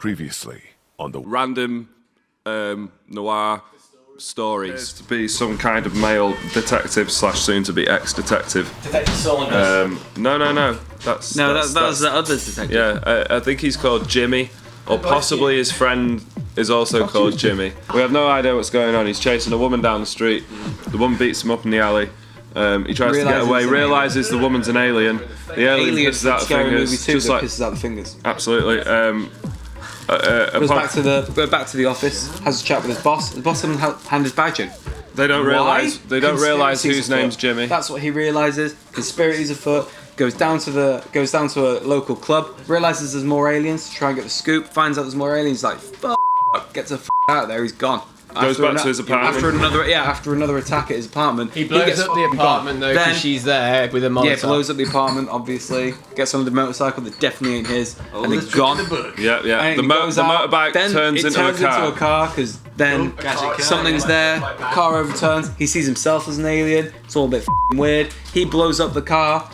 Previously on the random noir stories to be some kind of male detective / soon to be ex-detective. Detective Saunders. No. That's that was the other detective. Yeah, I think he's called Jimmy, or possibly his friend is also called Jimmy. We have no idea what's going on. He's chasing a woman down the street. The woman beats him up in the alley. He tries to get away, realises the woman's an alien. The alien pisses out the fingers. Just like pisses out the fingers. Absolutely. Goes back to the office, has a chat with his boss. The boss doesn't hand his badge in. They don't realise whose name's Jimmy. That's what he realises. Conspiracies afoot. Goes down to a local club. Realises there's more aliens. To try and get the scoop. Finds out there's more aliens. Like fuck. Gets the out of there. He's gone. Goes back to his apartment. After another attack at his apartment. He blows up the apartment though, because she's there with a Molotov. Yeah, blows up the apartment, obviously. Gets on the motorcycle that definitely ain't his. And he's gone. Yeah. The motorbike turns into a car. Because then something's there. Car overturns. He sees himself as an alien. It's all a bit weird. He blows up the car.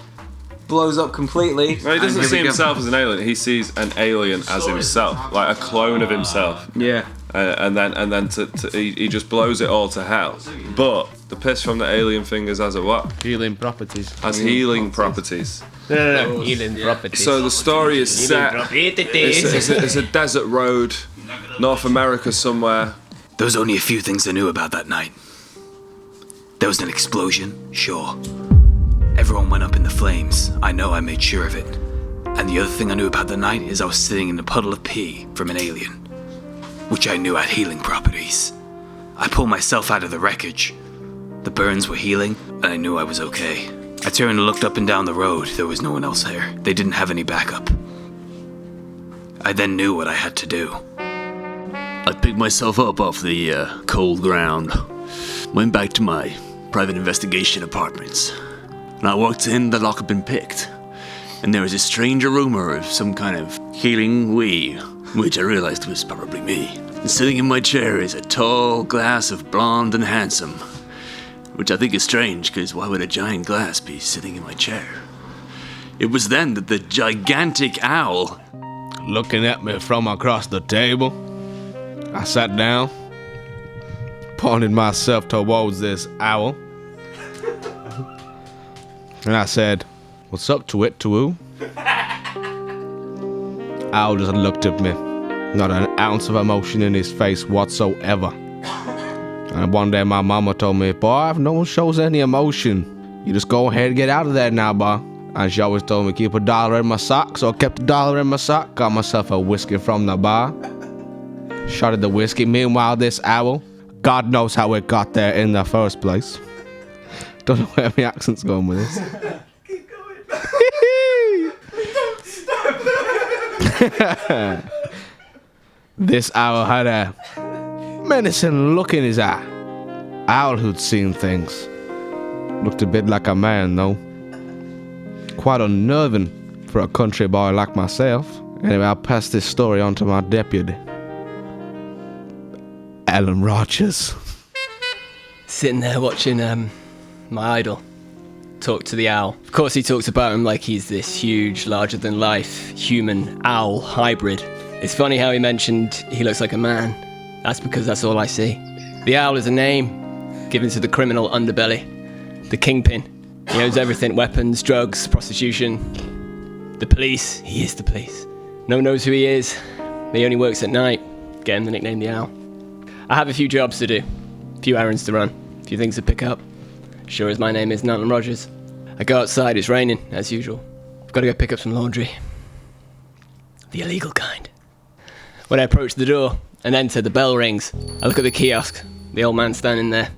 Blows up completely. No, he doesn't see himself as an alien. He sees an alien as himself, like a clone of himself. Yeah. And then he just blows it all to hell. But the piss from the alien fingers has a what? Healing properties. Has healing properties. No. Healing properties. So the story is set. It's a desert road, North America somewhere. There was only a few things I knew about that night. There was an explosion, sure. Everyone went up in the flames. I know, I made sure of it. And the other thing I knew about the night is I was sitting in a puddle of pee from an alien, which I knew had healing properties. I pulled myself out of the wreckage. The burns were healing, and I knew I was okay. I turned and looked up and down the road. There was no one else there. They didn't have any backup. I then knew what I had to do. I picked myself up off the cold ground, went back to my private investigation apartments, and I walked in, the lock had been picked, and there was a strange aroma of some kind of healing wee, which I realized was probably me. And sitting in my chair is a tall glass of blonde and handsome, which I think is strange, because why would a giant glass be sitting in my chair? It was then that the gigantic owl, looking at me from across the table, I sat down, pointed myself towards this owl, and I said, "What's up to it, Tuwu?" Owl just looked at me, not an ounce of emotion in his face whatsoever. And one day my mama told me, "Boy, if no one shows any emotion, you just go ahead and get out of there now, boy." And she always told me, keep $1 in my sock, so I kept $1 in my sock, got myself a whiskey from the bar, shotted the whiskey. Meanwhile, this owl, God knows how it got there in the first place. Don't know where my accent's going with this. Keep going. Don't stop. This owl had a menacing look in his eye. Owl who'd seen things. Looked a bit like a man, though. Quite unnerving for a country boy like myself. Anyway, I'll pass this story on to my deputy, Alan Rogers. Sitting there watching my idol talk to the owl. Of course, he talks about him like he's this huge, larger-than-life human owl hybrid. It's funny how he mentioned he looks like a man. That's because that's all I see. The owl is a name given to the criminal underbelly, the kingpin. He owns everything: weapons, drugs, prostitution. The police, he is the police. No one knows who he is. He only works at night. Get him the nickname the owl. I have a few jobs to do, a few errands to run, a few things to pick up. Sure as my name is Alan Rogers. I go outside, it's raining, as usual. I've got to go pick up some laundry. The illegal kind. When I approach the door and enter, the bell rings. I look at the kiosk, the old man standing there.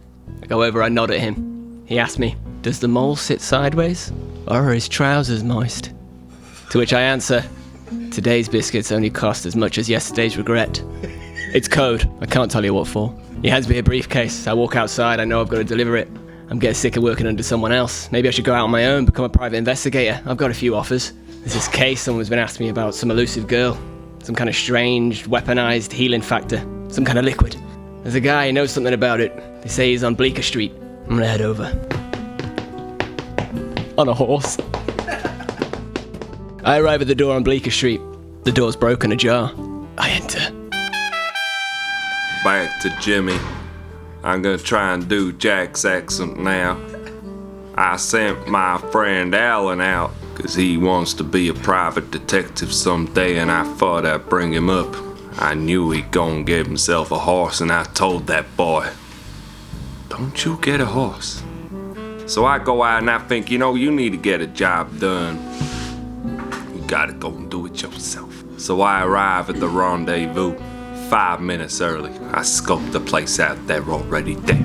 I go over, I nod at him. He asks me, does the mole sit sideways, or are his trousers moist? To which I answer, today's biscuits only cost as much as yesterday's regret. It's code, I can't tell you what for. He hands me a briefcase. I walk outside, I know I've got to deliver it. I'm getting sick of working under someone else. Maybe I should go out on my own, become a private investigator. I've got a few offers. There's this case someone's been asking me about, some elusive girl. Some kind of strange, weaponized healing factor. Some kind of liquid. There's a guy who knows something about it. They say he's on Bleecker Street. I'm gonna head over. On a horse. I arrive at the door on Bleecker Street. The door's broken ajar. I enter. Back to Jimmy. I'm gonna try and do Jack's accent now. I sent my friend Alan out, 'cause he wants to be a private detective someday, and I thought I'd bring him up. I knew he'd gonna get himself a horse, and I told that boy, don't you get a horse. So I go out and I think, you need to get a job done. You gotta go and do it yourself. So I arrive at the rendezvous 5 minutes early. I scope the place out, they're already there.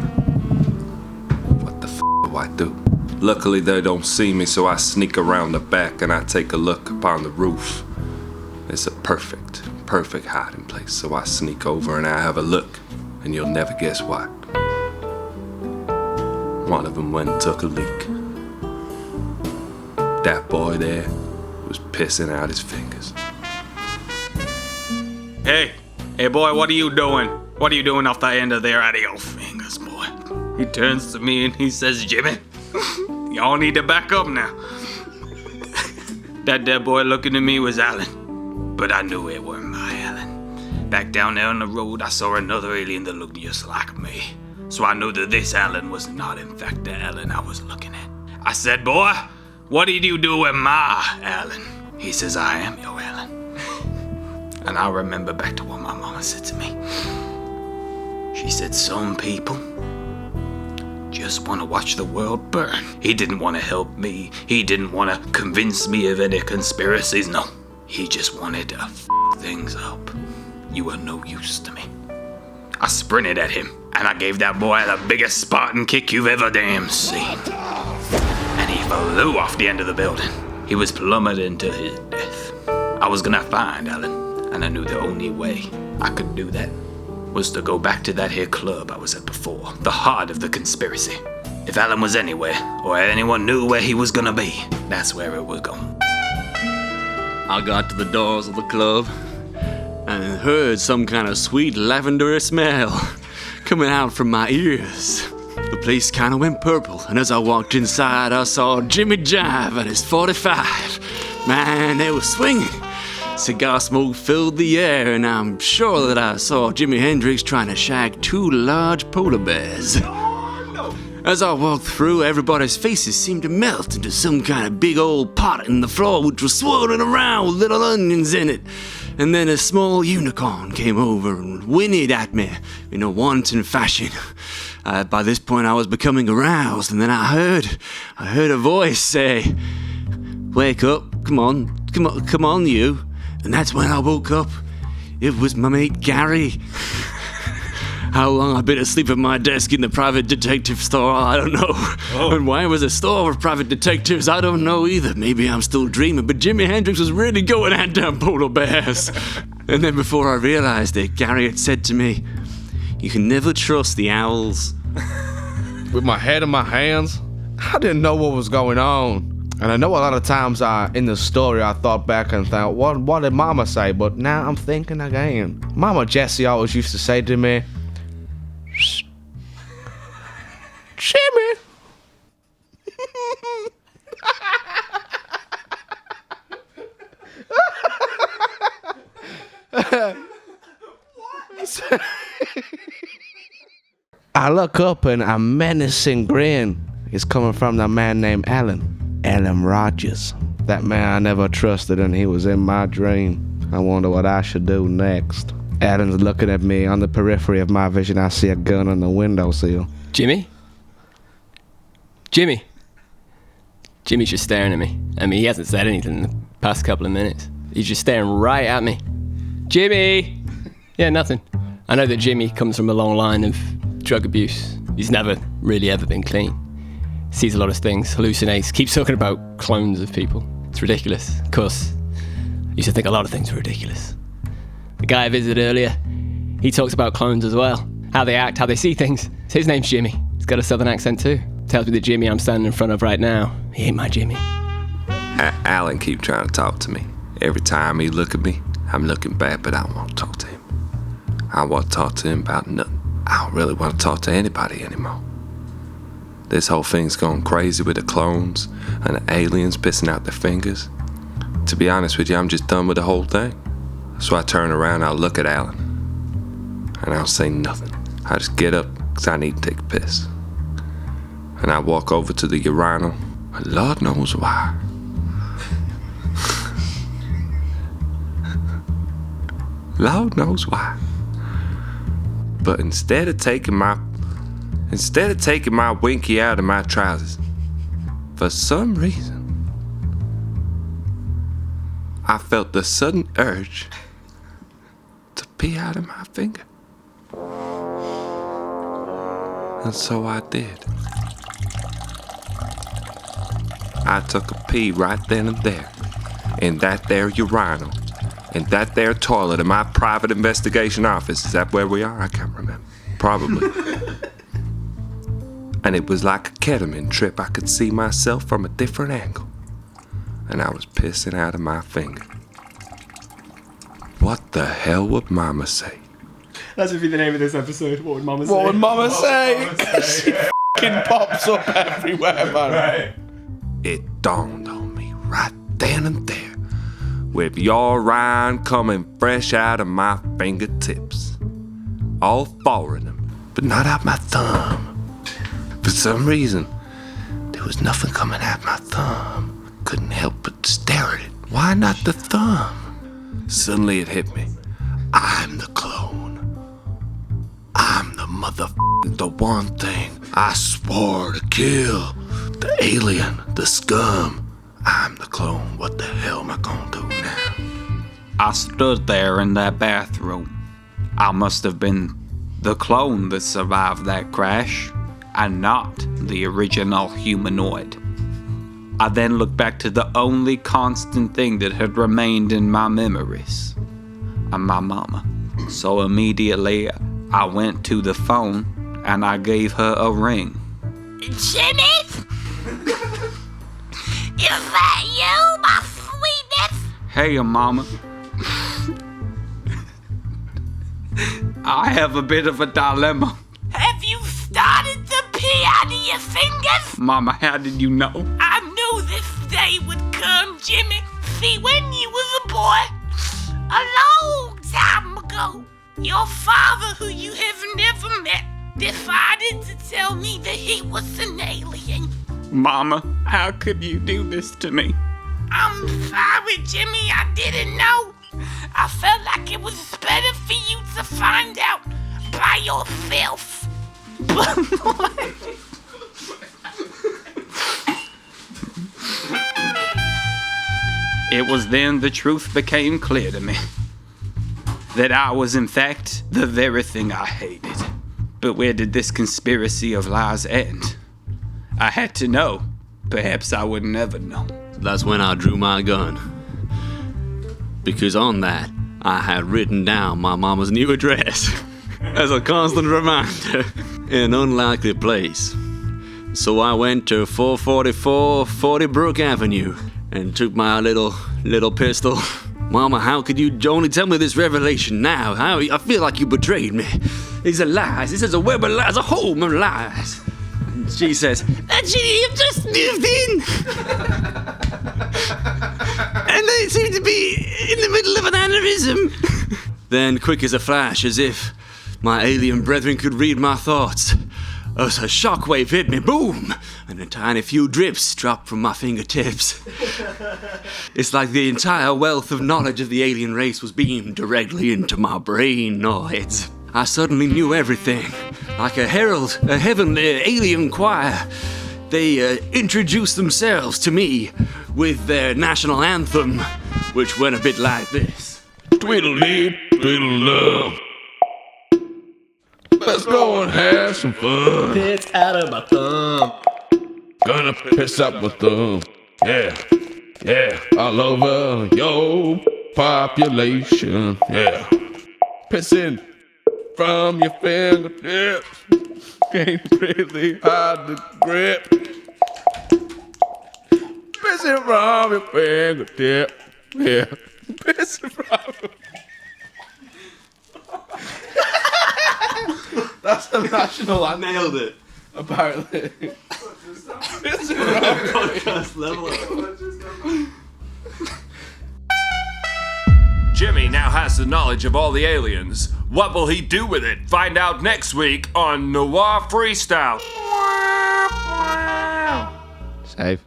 What the f do I do? Luckily they don't see me, so I sneak around the back and I take a look upon the roof. It's a perfect hiding place, so I sneak over and I have a look, and you'll never guess what. One of them went and took a leak. That boy there was pissing out his fingers. Hey boy, what are you doing? What are you doing off the end of there out of your fingers, boy? He turns to me and he says, Jimmy, y'all need to back up now. That dead boy looking at me was Alan, but I knew it weren't my Alan. Back down there on the road, I saw another alien that looked just like me. So I knew that this Alan was not in fact the Alan I was looking at. I said, boy, what did you do with my Alan? He says, I am your Alan. And I remember back to what my mama said to me. She said, some people just want to watch the world burn. He didn't want to help me. He didn't want to convince me of any conspiracies. No, he just wanted to f things up. You are no use to me. I sprinted at him, and I gave that boy the biggest Spartan kick you've ever damn seen. And he flew off the end of the building. He was plummeting to his death. I was gonna find Alan, and I knew the only way I could do that was to go back to that here club I was at before, the heart of the conspiracy. If Alan was anywhere, or anyone knew where he was gonna be, that's where it was going. I got to the doors of the club and heard some kind of sweet lavender smell coming out from my ears. The place kind of went purple, and as I walked inside, I saw Jimmy Jive and his 45. Man, they were swinging. Cigar smoke filled the air, and I'm sure that I saw Jimi Hendrix trying to shag 2 large polar bears. As I walked through, everybody's faces seemed to melt into some kind of big old pot in the floor, which was swirling around with little onions in it. And then a small unicorn came over and whinnied at me in a wanton fashion. By this point, I was becoming aroused, and then I heard a voice say, "Wake up, come on, you." And that's when I woke up. It was my mate Gary. How long I've been asleep at my desk in the private detective store, I don't know. Oh. And why it was a store for private detectives, I don't know either. Maybe I'm still dreaming, but Jimi Hendrix was really going at damn polar bears. And then before I realized it, Gary had said to me, "You can never trust the owls." With my head in my hands, I didn't know what was going on. And I know a lot of times in the story I thought back and thought, what did Mama say? But now I'm thinking again. Mama Jessie always used to say to me, "Jimmy." I look up and a menacing grin is coming from the man named Alan Rogers. That man I never trusted, and he was in my dream. I wonder what I should do next. Alan's looking at me. On the periphery of my vision, I see a gun on the windowsill. Jimmy? Jimmy's just staring at me. I mean, he hasn't said anything in the past couple of minutes. He's just staring right at me. Jimmy! Yeah, nothing. I know that Jimmy comes from a long line of drug abuse. He's never really ever been clean. Sees a lot of things, hallucinates, keeps talking about clones of people. It's ridiculous. Of course, I used to think a lot of things were ridiculous. The guy I visited earlier, he talks about clones as well. How they act, how they see things. His name's Jimmy. He's got a southern accent too. Tells me the Jimmy I'm standing in front of right now, he ain't my Jimmy. Alan keep trying to talk to me. Every time he look at me, I'm looking back, but I don't want to talk to him. I don't want to talk to him about nothing. I don't really want to talk to anybody anymore. This whole thing's going crazy with the clones and the aliens pissing out their fingers. To be honest with you, I'm just done with the whole thing. So I turn around, I'll look at Alan, and I'll say nothing. I just get up, because I need to take a piss. And I walk over to the urinal, and Lord knows why. Lord knows why. But instead of taking my winky out of my trousers, for some reason, I felt the sudden urge to pee out of my finger. And so I did. I took a pee right then and there, in that there urinal, in that there toilet in my private investigation office. Is that where we are? I can't remember. Probably. And it was like a ketamine trip. I could see myself from a different angle. And I was pissing out of my finger. What the hell would Mama say? That should be the name of this episode. What would Mama say? What would Mama say? She fucking pops up everywhere, man. Right. It dawned on me right then and there, with your rind coming fresh out of my fingertips. All 4 of them, but not out my thumb. For some reason, there was nothing coming out my thumb. Couldn't help but stare at it. Why not the thumb? Suddenly it hit me. I'm the clone. I'm the the one thing I swore to kill. The alien, the scum. I'm the clone. What the hell am I gonna do now? I stood there in that bathroom. I must have been the clone that survived that crash, and not the original humanoid. I then looked back to the only constant thing that had remained in my memories, and my mama. So immediately, I went to the phone, and I gave her a ring. Jimmy? Is that you, my sweetness? Hey, mama. I have a bit of a dilemma. Have you started to pee out of your fingers? Mama, how did you know? I knew this day would come, Jimmy. See, when you was a boy, a long time ago, your father, who you have never met, decided to tell me that he was an alien. Mama, how could you do this to me? I'm sorry, Jimmy, I didn't know. I felt like it was better for you to find out by yourself. It was then the truth became clear to me. That I was in fact the very thing I hated. But where did this conspiracy of lies end? I had to know. Perhaps I would never know. That's when I drew my gun. Because on that, I had written down my mama's new address as a constant reminder in an unlikely place. So I went to 444 40 Brook Avenue and took my little pistol. Mama, how could you only tell me this revelation now? I feel like you betrayed me. These are lies. This is a web of lies, a home of lies. And she says, Actually, you've just moved in. and they seem to be in the middle of an aneurysm. Then, quick as a flash, as if my alien brethren could read my thoughts, a shockwave hit me, boom, and a tiny few drips dropped from my fingertips. It's like the entire wealth of knowledge of the alien race was beamed directly into my brainoids. I suddenly knew everything, like a herald, a heavenly alien choir. They introduced themselves to me with their national anthem, which went a bit like this. Tweedledee, tweedledum. Let's go and have some fun. Piss out of my thumb. Gonna piss up my thumb. Yeah, yeah, all over your population. Yeah, pissing from your fingertips. Can't really hide the grip. Pissing from your fingertip. Yeah, pissing from. That's the national anthem. Nailed it. Apparently. Podcast level. Jimmy now has has the knowledge of all the aliens. What will he do with it? Find out next week on Noir Freestyle. Save.